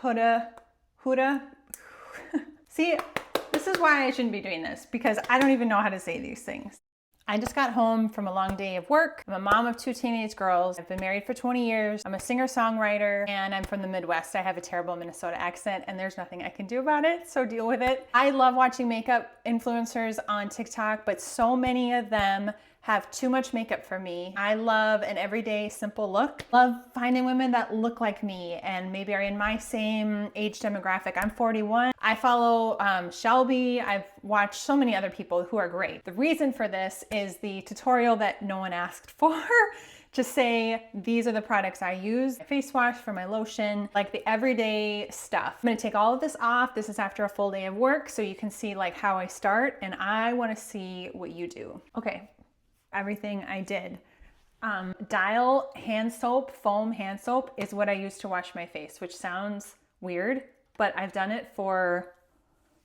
Huda. See, this is why I shouldn't be doing this, because I don't even know how to say these things. I just got home from a long day of work. I'm a mom of 2 teenage girls. I've been married for 20 years. I'm a singer-songwriter, and I'm from the Midwest. I have a terrible Minnesota accent, and there's nothing I can do about it, so deal with it. I love watching makeup influencers on TikTok, but so many of them have too much makeup for me. I love an everyday simple look. Love finding women that look like me and maybe are in my same age demographic. I'm 41. I follow Shelby. I've watched so many other people who are great. The reason for this is the tutorial that no one asked for. Just say, these are the products I use. Face wash for my lotion, like the everyday stuff. I'm gonna take all of this off. This is after a full day of work, so you can see like how I start, and I wanna see what you do. Okay, everything I did. Dial hand soap, foam hand soap is what I use to wash my face, which sounds weird, but I've done it for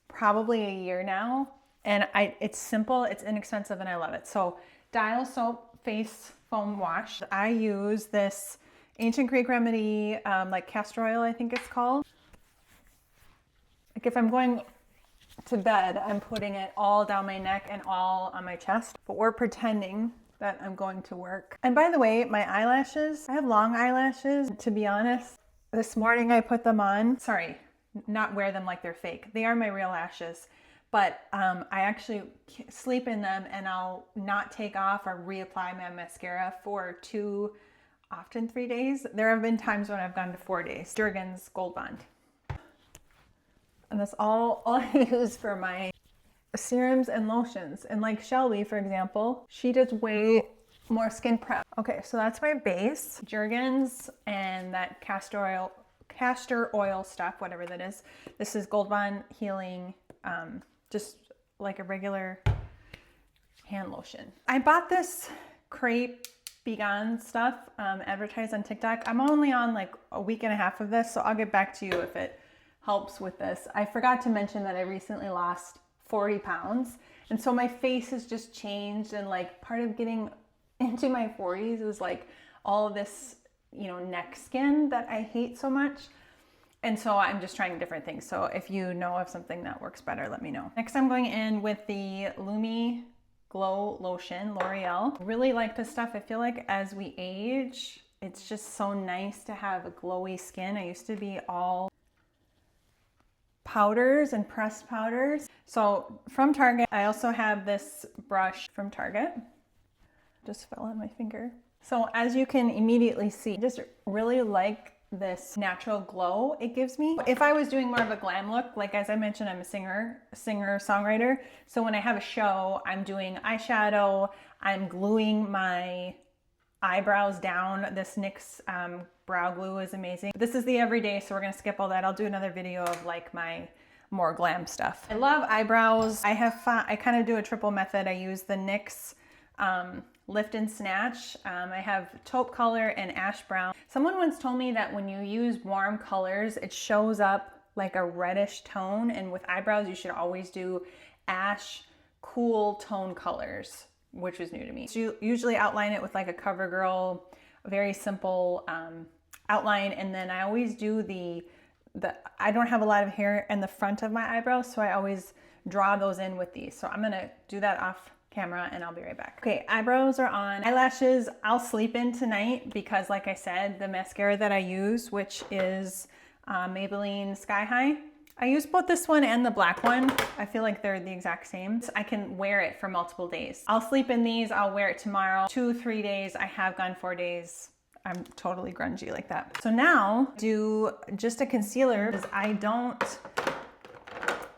probably a year now, and it's simple, it's inexpensive, and I love it. So Dial soap face foam wash. I use this Ancient Greek Remedy, like castor oil, I think it's called. Like if I'm going to bed, I'm putting it all down my neck and all on my chest, but we're pretending that I'm going to work. And by the way, my eyelashes, I have long eyelashes, to be honest. This morning I put them on. Sorry, not wear them like they're fake. They are my real lashes, but I actually sleep in them, and I'll not take off or reapply my mascara for 2, often 3 days. There have been times when I've gone to 4 days. Jergens Gold Bond. And that's all I use for my serums and lotions. And like Shelby, for example, she does way more skin prep. Okay, so that's my base. Jergens and that castor oil stuff, whatever that is. This is Gold Bond Healing, just like a regular hand lotion. I bought this crepe Be Gone stuff advertised on TikTok. I'm only on like a week and a half of this, so I'll get back to you if it helps with this. I forgot to mention that I recently lost 40 pounds. And so my face has just changed, and like part of getting into my 40s is like all of this, you know, neck skin that I hate so much. And so I'm just trying different things. So if you know of something that works better, let me know. Next, I'm going in with the Lumi Glow Lotion, L'Oreal. Really like this stuff. I feel like as we age, it's just so nice to have a glowy skin. I used to be all powders and pressed powders. So from Target, I also have this brush from Target. Just fell on my finger. So as you can immediately see, just really like this natural glow it gives me. If I was doing more of a glam look, like as I mentioned, I'm a singer-songwriter. So when I have a show, I'm doing eyeshadow, I'm gluing my eyebrows down. This NYX brow glue is amazing. This is the everyday, so we're gonna skip all that. I'll do another video of like my more glam stuff. I love eyebrows. I kind of do a triple method. I use the NYX Lift and Snatch. I have taupe color and ash brown. Someone once told me that when you use warm colors, it shows up like a reddish tone, and with eyebrows, you should always do ash, cool tone colors, which was new to me. So you usually outline it with like a CoverGirl, very simple outline, and then I always do I don't have a lot of hair in the front of my eyebrows, so I always draw those in with these. So I'm gonna do that off camera and I'll be right back. Okay, eyebrows are on. Eyelashes, I'll sleep in tonight because like I said, the mascara that I use, which is Maybelline Sky High, I use both this one and the black one. I feel like they're the exact same. I can wear it for multiple days. I'll sleep in these, I'll wear it tomorrow. 2-3 days, I have gone 4 days. I'm totally grungy like that. So now do just a concealer because I don't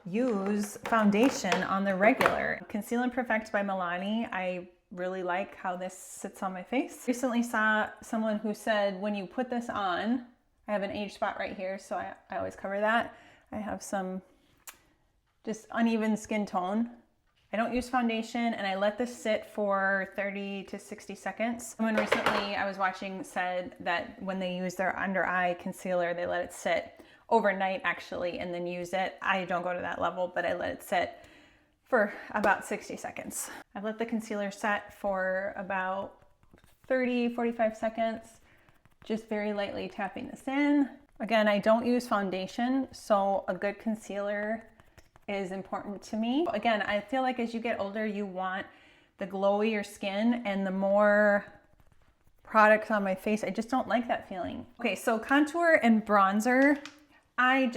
use foundation on the regular. Conceal and Perfect by Milani. I really like how this sits on my face. Recently saw someone who said when you put this on, I have an age spot right here, so I always cover that. I have some just uneven skin tone. I don't use foundation, and I let this sit for 30 to 60 seconds. Someone recently I was watching said that when they use their under eye concealer, they let it sit overnight actually, and then use it. I don't go to that level, but I let it sit for about 60 seconds. I let the concealer set for about 30, 45 seconds, just very lightly tapping this in. Again, I don't use foundation, so a good concealer is important to me. Again, I feel like as you get older, you want the glowier skin, and the more products on my face, I just don't like that feeling. Okay, so contour and bronzer, I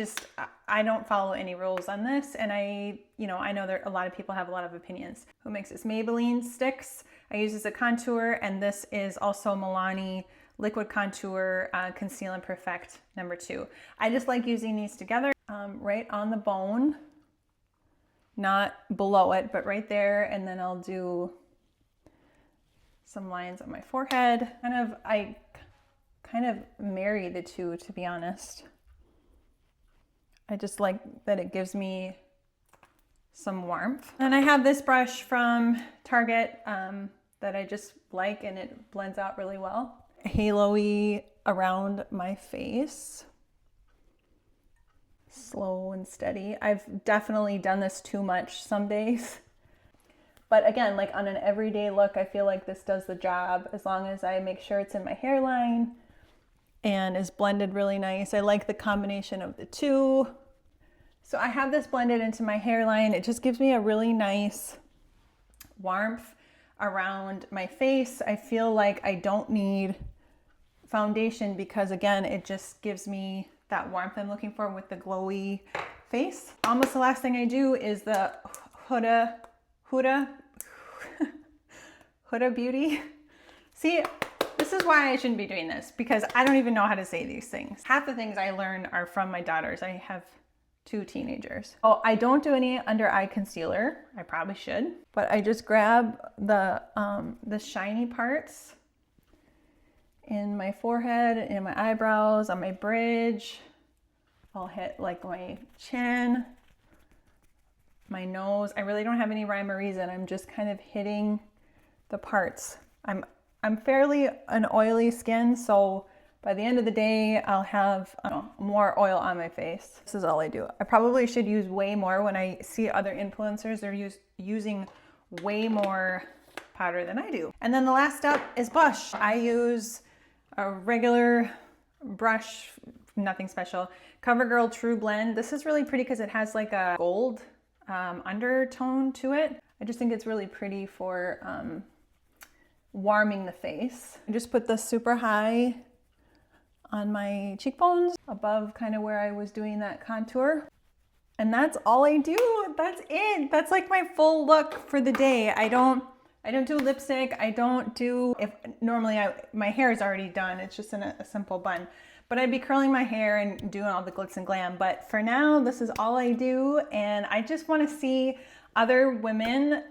don't follow any rules on this, and I know that a lot of people have a lot of opinions. Who makes this? Maybelline sticks. I use as a contour, and this is also Milani Liquid Contour Conceal and Perfect #2. I just like using these together, right on the bone, not below it, but right there, and then I'll do some lines on my forehead. I kind of marry the two, to be honest. I just like that it gives me some warmth. And I have this brush from Target that I just like, and it blends out really well. Halo-y around my face. Slow and steady. I've definitely done this too much some days. But again, like on an everyday look, I feel like this does the job as long as I make sure it's in my hairline and is blended really nice. I like the combination of the two. So I have this blended into my hairline. It just gives me a really nice warmth around my face. I feel like I don't need foundation because, again, it just gives me that warmth I'm looking for with the glowy face. Almost the last thing I do is the Huda Beauty. See, this is why I shouldn't be doing this, because I don't even know how to say these things. Half the things I learn are from my daughters. I have 2 teenagers. Oh, I don't do any under eye concealer. I probably should, but I just grab the shiny parts in my forehead, in my eyebrows, on my bridge. I'll hit like my chin, my nose. I really don't have any rhyme or reason. I'm just kind of hitting the parts. I'm fairly an oily skin, so by the end of the day, I'll have more oil on my face. This is all I do. I probably should use way more. When I see other influencers, they're using way more powder than I do. And then the last step is blush. I use a regular brush, nothing special. CoverGirl True Blend. This is really pretty because it has like a gold undertone to it. I just think it's really pretty for warming the face. I just put this super high on my cheekbones, above kind of where I was doing that contour. And that's all I do. That's it. That's like my full look for the day. I don't do lipstick. I don't do, normally my hair is already done. It's just in a simple bun. But I'd be curling my hair and doing all the glitz and glam. But for now, this is all I do. And I just want to see other women,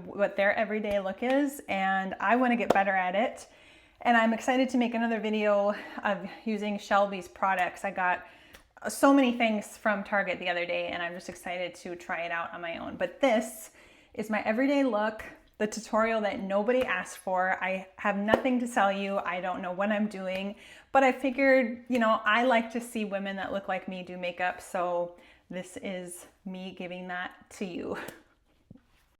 what their everyday look is. And I want to get better at it. And I'm excited to make another video of using Shelby's products. I got so many things from Target the other day, and I'm just excited to try it out on my own. But this is my everyday look, the tutorial that nobody asked for. I have nothing to sell you. I don't know what I'm doing, but I figured, I like to see women that look like me do makeup. So this is me giving that to you.